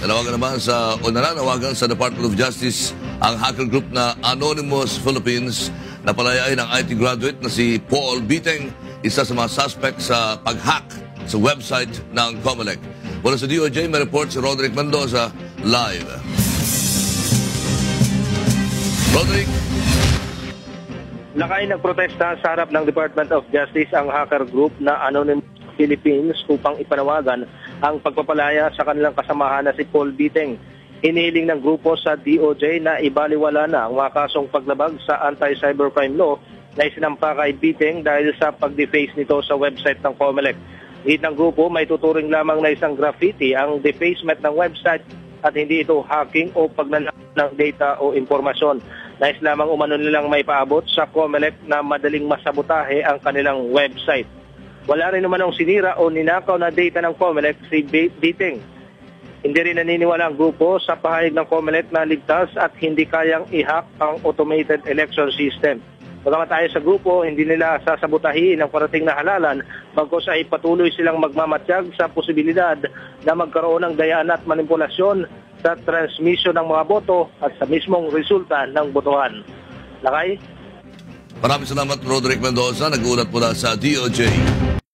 Nananawagan sa Department of Justice ang hacker group na Anonymous Philippines na palayain ang IT graduate na si Paul Biteng, isa sa mga suspect sa pag-hack sa website ng COMELEC. Mula sa DOJ, may report si Roderick Mendoza live. Roderick. Lakay nagprotesta sa harap ng Department of Justice ang hacker group na Anonymous Philippines upang ipanawagan ang pagpapalaya sa kanilang kasamahan na si Paul Biteng. Inihiling ng grupo sa DOJ na ibaliwala na ang mga kasong paglabag sa anti-cybercrime law na isinampa kay Biteng dahil sa pag-deface nito sa website ng COMELEC. Hit ng grupo, may tuturing lamang na isang graffiti ang defacement ng website at hindi ito hacking o pagnanakaw ng data o impormasyon. Nais lamang umano nilang may paabot sa COMELEC na madaling masabotahe ang kanilang website. Wala rin naman ang sinira o ninakaw na data ng COMELEC si Biteng. Hindi rin naniniwala ang grupo sa pahayag ng COMELEC na ligtas at hindi kayang i-hack ang automated election system. Bagamat ayon sa grupo, hindi nila sasabotahin ang parating na halalan, bagkus ay patuloy silang magmamatsyag sa posibilidad na magkaroon ng dayaan at manipulasyon sa transmission ng mga boto at sa mismong resulta ng botohan. Lakay? Maraming salamat, Roderick Mendoza. Nag-uulat mula sa DOJ.